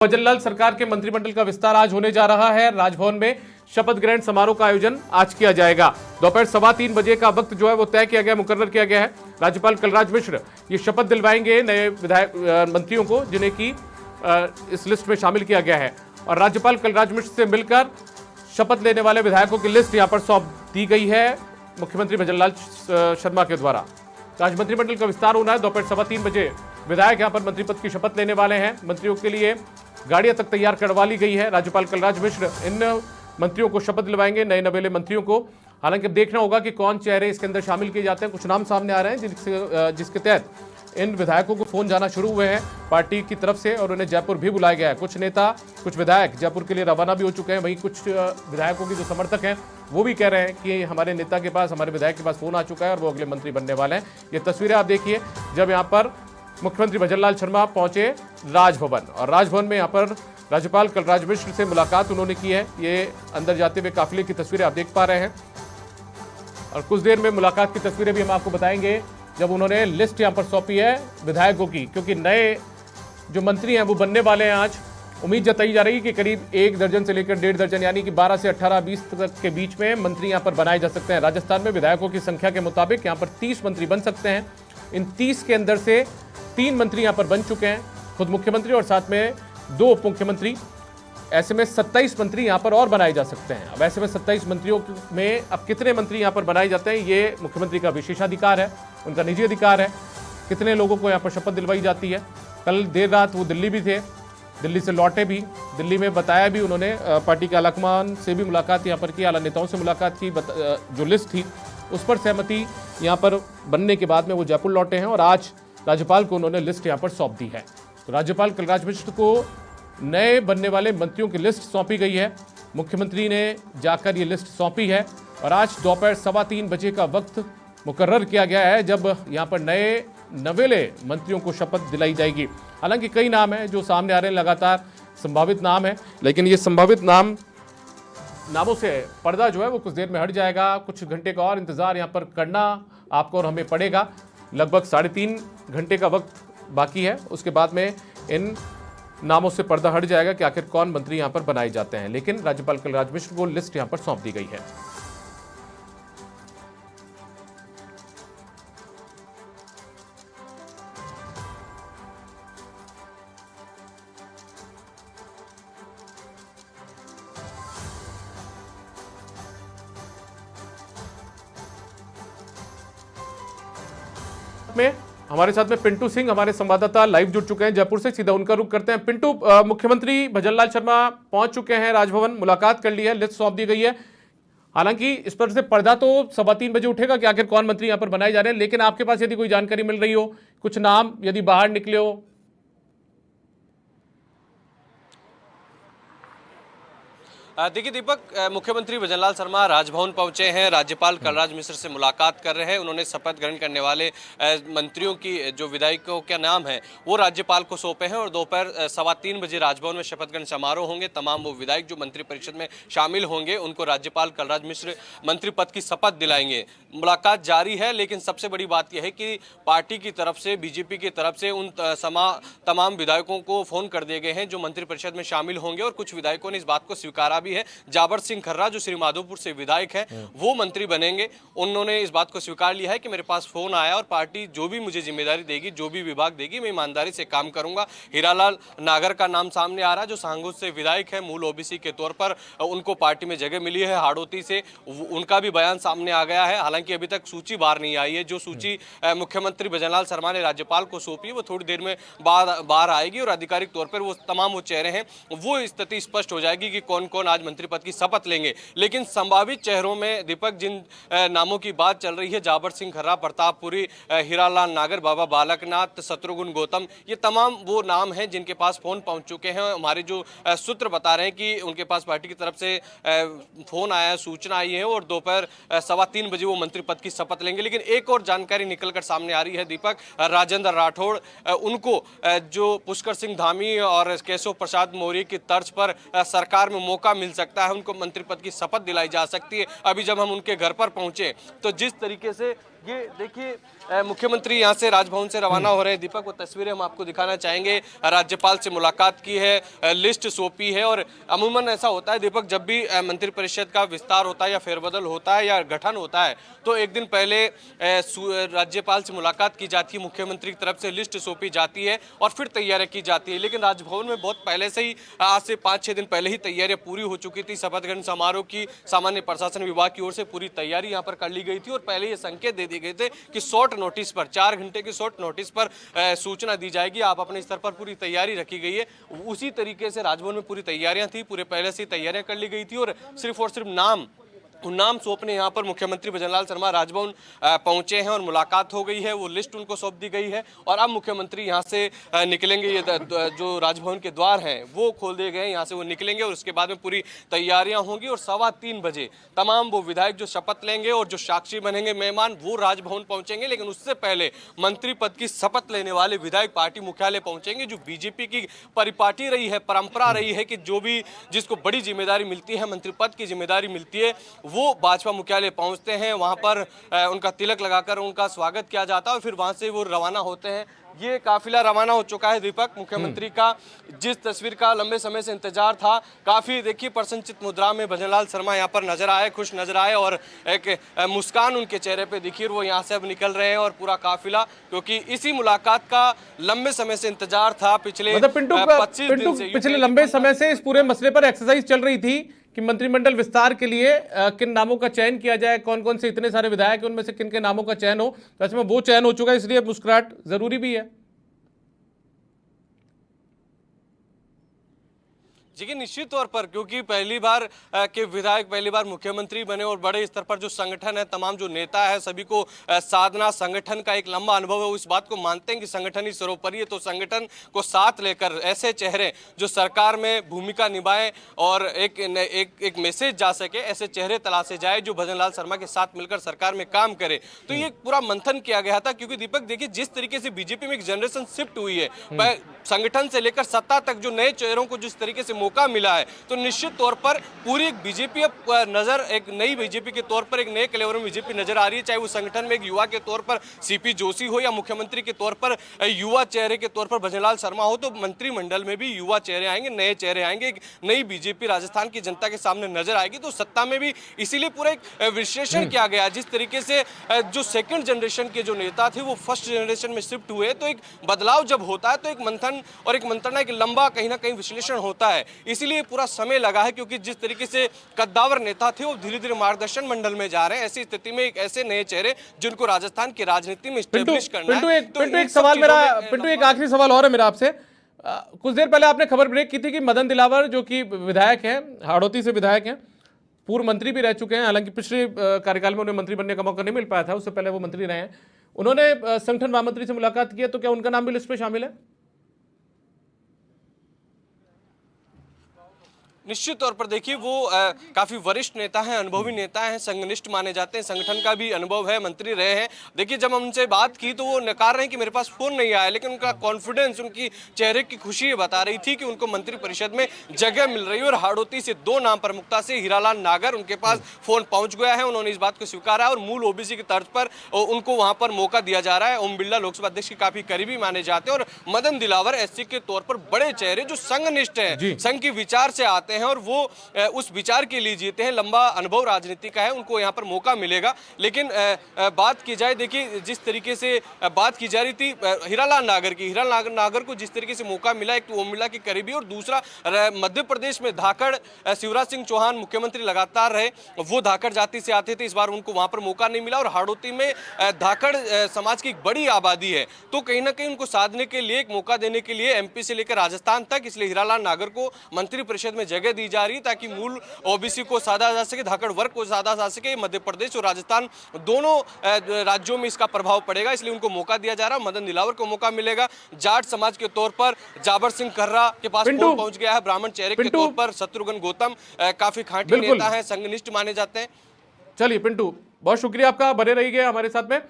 भजनलाल सरकार के मंत्रिमंडल का विस्तार आज होने जा रहा है। राजभवन में शपथ ग्रहण समारोह का आयोजन आज किया जाएगा। दोपहर 3:15 बजे का वक्त जो है वो तय किया गया, मुकर्रर किया गया है। राज्यपाल कलराज मिश्र ये शपथ दिलवाएंगे नए विधायक मंत्रियों को, जिन्हें की इस लिस्ट में शामिल किया गया है। और राज्यपाल कलराज मिश्र से मिलकर शपथ लेने वाले विधायकों की लिस्ट यहाँ पर सौंप दी गई है मुख्यमंत्री भजनलाल शर्मा के द्वारा। आज मंत्रिमंडल का विस्तार होना है। दोपहर 3:15 बजे विधायक यहाँ पर मंत्री पद की शपथ लेने वाले हैं। मंत्रियों के लिए गाड़ियां तक तैयार करवा ली गई है। राज्यपाल कलराज मिश्र इन मंत्रियों को शपथ दिलवाएंगे, नए नवेले मंत्रियों को। हालांकि देखना होगा कि कौन चेहरे इसके अंदर शामिल किए जाते हैं। कुछ नाम सामने आ रहे हैं जिसके तहत इन विधायकों को फोन जाना शुरू हुए हैं पार्टी की तरफ से, और उन्हें जयपुर भी बुलाया गया है। कुछ नेता, कुछ विधायक जयपुर के लिए रवाना भी हो चुके हैं। वहीं कुछ विधायकों के जो समर्थक हैं वो भी कह रहे हैं कि हमारे नेता के पास, हमारे विधायक के पास फोन आ चुका है और वो अगले मंत्री बनने वाले हैं। ये तस्वीरें आप देखिए जब यहाँ पर मुख्यमंत्री भजनलाल शर्मा पहुंचे राजभवन, और राजभवन में यहाँ पर राज्यपाल कलराज मिश्र से मुलाकात उन्होंने की है। ये अंदर जाते हुए काफिले की तस्वीरें आप देख पा रहे हैं, और कुछ देर में मुलाकात की तस्वीरें भी हम आपको बताएंगे जब उन्होंने लिस्ट यहाँ पर सौंपी है विधायकों की, क्योंकि नए जो मंत्री हैं वो बनने वाले हैं। आज उम्मीद जताई जा रही है कि करीब 1 दर्जन से लेकर 1.5 दर्जन यानी कि 12 से 18-20 तक के बीच में मंत्री यहाँ पर बनाए जा सकते हैं। राजस्थान में विधायकों की संख्या के मुताबिक यहाँ पर 30 मंत्री बन सकते हैं। इन 30 के अंदर से 3 मंत्री यहाँ पर बन चुके हैं, खुद मुख्यमंत्री और साथ में 2 उप मुख्यमंत्री। ऐसे में 27 मंत्री यहाँ पर और बनाए जा सकते हैं। अब ऐसे में 27 मंत्रियों में अब कितने मंत्री यहाँ पर बनाए जाते हैं, ये मुख्यमंत्री का विशेषाधिकार है, उनका निजी अधिकार है। कितने लोगों को यहाँ पर शपथ दिलवाई जाती है। कल देर रात वो दिल्ली भी थे, दिल्ली से लौटे भी। दिल्ली में बताया भी उन्होंने, पार्टी के आलाकमान से भी मुलाकात यहाँ पर की, आला नेताओं से मुलाकात की। जो लिस्ट थी उस पर सहमति यहाँ पर बनने के बाद में वो जयपुर लौटे हैं, और आज राज्यपाल को उन्होंने लिस्ट यहाँ पर सौंप दी है। तो राज्यपाल कलराज मिश्र को नए बनने वाले मंत्रियों की लिस्ट सौंपी गई है। मुख्यमंत्री ने जाकर ये लिस्ट सौंपी है, और आज दोपहर 3:15 बजे का वक्त मुकर्रर किया गया है जब यहाँ पर नए नवेले मंत्रियों को शपथ दिलाई जाएगी। हालांकि कई नाम हैं जो सामने आ रहे हैं, लगातार संभावित नाम है, लेकिन ये संभावित नामों से पर्दा जो है वो कुछ देर में हट जाएगा। कुछ घंटे का और इंतजार यहाँ पर करना आपको और हमें पड़ेगा। लगभग 3.5 घंटे का वक्त बाकी है, उसके बाद में इन नामों से पर्दा हट जाएगा कि आखिर कौन मंत्री यहाँ पर बनाए जाते हैं। लेकिन राज्यपाल कलराज मिश्र को लिस्ट यहाँ पर सौंप दी गई है। में हमारे साथ में पिंटू सिंह, हमारे संवाददाता लाइव जुड़ चुके हैं जयपुर से। सीधा उनका रुख करते हैं। पिंटू, मुख्यमंत्री भजनलाल शर्मा पहुंच चुके हैं राजभवन, मुलाकात कर ली है, लिस्ट सौंप दी गई है। हालांकि इस पर से पर्दा तो 3:15 बजे उठेगा कि आखिर कौन मंत्री यहां पर बनाए जा रहे हैं, लेकिन आपके पास यदि कोई जानकारी मिल रही हो, कुछ नाम यदि बाहर निकले हो। देखिए दीपक, मुख्यमंत्री भजनलाल शर्मा राजभवन पहुंचे हैं, राज्यपाल कलराज मिश्र से मुलाकात कर रहे हैं। उन्होंने शपथ ग्रहण करने वाले मंत्रियों की जो विधायकों के नाम हैं वो राज्यपाल को सौंपे हैं, और दोपहर 3:15 बजे राजभवन में शपथ ग्रहण समारोह होंगे। तमाम वो विधायक जो मंत्रिपरिषद में शामिल होंगे उनको राज्यपाल कलराज मिश्र मंत्री पद की शपथ दिलाएंगे। मुलाकात जारी है, लेकिन सबसे बड़ी बात यह है कि पार्टी की तरफ से, बीजेपी की तरफ से उन तमाम विधायकों को फोन कर दिए गए हैं जो मंत्रिपरिषद में शामिल होंगे, और कुछ विधायकों ने इस बात को स्वीकारा है। जाबर सिंह खर्रा जो श्री माधोपुर से विधायक हैं वो मंत्री बनेंगे। उन्होंने इस बात को स्वीकार लिया है कि मेरे पास फोन आया और पार्टी जो भी मुझे जिम्मेदारी देगी, जो भी विभाग देगी, मैं ईमानदारी से काम करूंगा। हीरालाल नागर का नाम सामने आ रहा है जो सांगोद से विधायक है, मूल ओबीसी के तौर पर उनको पार्टी में जगह मिली है हाड़ौती से, उनका भी बयान सामने आ गया है। हालांकि अभी तक सूची बाहर नहीं आई है। जो सूची मुख्यमंत्री भजनलाल शर्मा ने राज्यपाल को सौंपी है वो थोड़ी देर में बाहर आएगी, और आधिकारिक तौर पर वो तमाम वो चेहरे हैं वो स्थिति स्पष्ट हो जाएगी कि कौन कौन आज मंत्री पद की शपथ लेंगे। लेकिन संभावित चेहरों में दीपक जिन नामों की बात चल रही है, जाबर सिंह खर्रा, प्रतापपुरी, हीरालाल नागर, बाबा बालकनाथ, शत्रुघ्न गौतम, ये तमाम वो नाम हैं जिनके पास फोन पहुंच चुके हैं। हमारे जो सूत्र बता रहे हैं कि उनके पास पार्टी की तरफ से फोन आया, सूचना आई है, और दोपहर 3:15 बजे वो मंत्री पद की शपथ लेंगे। लेकिन एक और जानकारी निकलकर सामने आ रही है दीपक, राजेंद्र राठौड़, उनको जो पुष्कर सिंह धामी और केशव प्रसाद मौर्य की तर्ज पर सरकार में मौका मिल सकता है, उनको मंत्री पद की शपथ दिलाई जा सकती है। अभी जब हम उनके घर पर पहुंचे तो जिस तरीके से ये देखिए मुख्यमंत्री यहाँ से राजभवन से रवाना हो रहे हैं। दीपक, वो तस्वीरें हम आपको दिखाना चाहेंगे। राज्यपाल से मुलाकात की है, लिस्ट सौंपी है। और अमूमन ऐसा होता है दीपक, जब भी मंत्रिपरिषद का विस्तार होता है या फेरबदल होता है या गठन होता है तो एक दिन पहले राज्यपाल से मुलाकात की जाती है, मुख्यमंत्री की तरफ से लिस्ट सौंपी जाती है और फिर तैयारियां की जाती है। लेकिन राजभवन में बहुत पहले से ही, आज से 5-6 दिन पहले ही तैयारियां पूरी हो चुकी थी। शपथ ग्रहण समारोह की सामान्य प्रशासन विभाग की ओर से पूरी तैयारी यहाँ पर कर ली गई थी और पहले ये संकेत दे दिए गए थे कि शॉर्ट नोटिस पर, 4 घंटे के शॉर्ट नोटिस पर सूचना दी जाएगी। आप अपने स्तर पर पूरी तैयारी रखी गई है। उसी तरीके से राजभवन में पूरी तैयारियां थी, पूरे पहले से तैयारियां कर ली गई थी और सिर्फ नाम सौंपने यहाँ पर मुख्यमंत्री भजनलाल शर्मा राजभवन पहुंचे हैं और मुलाकात हो गई है। वो लिस्ट उनको सौंप दी गई है और अब मुख्यमंत्री यहाँ से निकलेंगे। ये जो राजभवन के द्वार हैं वो खोल दिए गए हैं, यहाँ से वो निकलेंगे और उसके बाद में पूरी तैयारियां होंगी और 3:15 बजे तमाम वो विधायक जो शपथ लेंगे और जो साक्षी बनेंगे मेहमान, वो राजभवन पहुंचेंगे। लेकिन उससे पहले मंत्री पद की शपथ लेने वाले विधायक पार्टी मुख्यालय पहुंचेंगे। जो बीजेपी की परिपाटी रही है, परंपरा रही है कि जो भी जिसको बड़ी जिम्मेदारी मिलती है, मंत्री पद की जिम्मेदारी मिलती है, वो भाजपा मुख्यालय पहुंचते हैं। वहां पर उनका तिलक लगाकर उनका स्वागत किया जाता है और फिर वहां से वो रवाना होते हैं। ये काफिला रवाना हो चुका है दीपक। मुख्यमंत्री का जिस तस्वीर का लंबे समय से इंतजार था, काफी देखिए प्रसन्नचित मुद्रा में भजनलाल शर्मा यहाँ पर नजर आए, खुश नजर आए और एक मुस्कान उनके चेहरे पे दिखी। वो यहाँ से अब निकल रहे हैं और पूरा काफिला, क्योंकि इसी मुलाकात का लंबे समय से इंतजार था। पिछले 25 दिन से, पिछले लंबे समय से इस पूरे मसले पर एक्सरसाइज चल रही थी कि मंत्रिमंडल विस्तार के लिए किन नामों का चयन किया जाए, कौन कौन से इतने सारे विधायक हैं, उनमें से किन के नामों का चयन हो। तो ऐसे में वो चयन हो चुका है, इसलिए मुस्कुराहट जरूरी भी है। जी, निश्चित तौर पर, क्योंकि पहली बार के विधायक पहली बार मुख्यमंत्री बने और बड़े स्तर पर जो संगठन है, तमाम जो नेता है, सभी को साधना, संगठन का एक लंबा अनुभव है। उस बात को मानते हैं कि संगठन ही सर्वोपरि है। तो संगठन को साथ लेकर ऐसे चेहरे जो सरकार में भूमिका निभाएं और एक मैसेज जा सके, ऐसे चेहरे तलाशे जाए जो भजनलाल शर्मा के साथ मिलकर सरकार में काम करे। तो ये पूरा मंथन किया गया था, क्योंकि दीपक देखिए जिस तरीके से बीजेपी में एक जनरेशन शिफ्ट हुई है, संगठन से लेकर सत्ता तक जो नए चेहरों को जिस तरीके से मौका मिला है, तो निश्चित तौर पर पूरी एक बीजेपी नजर, एक नई बीजेपी के तौर पर, एक नए कलेवर में बीजेपी नजर आ रही है। चाहे वो संगठन में एक युवा के तौर पर सीपी जोशी हो या मुख्यमंत्री के तौर पर युवा चेहरे के तौर पर भजनलाल शर्मा हो, तो मंत्रिमंडल में भी युवा चेहरे आएंगे, नए चेहरे आएंगे, एक नई बीजेपी राजस्थान की जनता के सामने नजर आएगी। तो सत्ता में भी इसीलिए पूरा एक विश्लेषण किया गया। जिस तरीके से जो सेकेंड जनरेशन के जो नेता थे वो फर्स्ट जनरेशन में शिफ्ट हुए, तो एक बदलाव जब होता है तो एक मंथन और एक मंत्रणा, एक लंबा कहीं ना कहीं विश्लेषण होता है। इसीलिए पूरा समय लगा है, क्योंकि जिस तरीके से कद्दावर नेता थे वो धीरे धीरे मार्गदर्शन मंडल में जा रहे हैं। ऐसी स्थिति में एक ऐसे नए चेहरे जिनको राजस्थान की राजनीति में स्टेब्लिश करना है। पिंटू एक सवाल मेरा, पिंटू एक आखिरी सवाल और है मेरा आपसे। कुछ देर पहले आपने खबर ब्रेक की थी कि मदन दिलावर जो कि विधायक हैं, हाड़ौती से विधायक हैं, पूर्व मंत्री भी रह चुके हैं, हालांकि पिछले कार्यकाल में उन्हें मंत्री बनने का मौका नहीं मिल पाया था, उससे पहले वो मंत्री रहे हैं। उन्होंने संगठन महामंत्री से मुलाकात की है, तो क्या उनका नाम भी लिस्ट में शामिल है? निश्चित तौर पर देखिए वो काफी वरिष्ठ नेता हैं, अनुभवी नेता हैं, संघनिष्ठ माने जाते हैं, संगठन का भी अनुभव है, मंत्री रहे हैं। देखिए जब हम उनसे बात की तो वो नकार रहे हैं कि मेरे पास फोन नहीं आया, लेकिन उनका कॉन्फिडेंस, उनकी चेहरे की खुशी ये बता रही थी कि उनको मंत्री परिषद में जगह मिल रही है। और हाड़ौती से 2 नाम प्रमुखता से हीरालाल नागर, उनके पास फोन पहुंच गया है, उन्होंने इस बात को स्वीकारा है और मूल ओबीसी की तर्ज पर उनको वहां पर मौका दिया जा रहा है। ओम बिरला लोकसभा अध्यक्ष के काफी करीबी माने जाते हैं और मदन दिलावर एससी के तौर पर बड़े चेहरे जो संघनिष्ठ है, संघ के विचार से आते हैं और वो उस विचार के लिए जीते हैं, लंबा अनुभव राजनीति का है, उनको यहाँ पर मौका मिलेगा। लेकिन बात की जाए, देखिए जिस तरीके से बात की जा रही थी हीरालाल नागर की, हीरालाल नागर को जिस तरीके से मौका मिला, एक तो ओम बिरला की करीबी और दूसरा मध्य प्रदेश में धाकड़, शिवराज सिंह चौहान मुख्यमंत्री लगातार रहे, वो धाकड़ जाति से आते थे, इस बार उनको वहां पर मौका नहीं मिला। और हाड़ौती में धाकड़ समाज की एक बड़ी आबादी है, तो कहीं ना कहीं उनको साधने के लिए, एक मौका देने के लिए एमपी से लेकर राजस्थान तक, इसलिए हीरालाल नागर को मंत्री परिषद में जगह दी जा रही है ताकि मूल ओबीसी को साधा जा सके, धाकड़ वर्ग को साधा जा सके। मध्य प्रदेश और राजस्थान दोनों राज्यों में इसका प्रभाव पड़ेगा, इसलिए उनको मौका दिया जा रहा है। मदन दिलावर को मौका मिलेगा। जाट समाज के तौर पर जाबर सिंह कर्रा के पास फोन पहुंच गया है। ब्राह्मण चेहरे के तौर पर शत्रुघ्न गौतम काफी खांटी नेता है, संघनिष्ठ माने जाते हैं। चलिए पिंटू, बहुत शुक्रिया आपका, बने रहिए हमारे साथ में।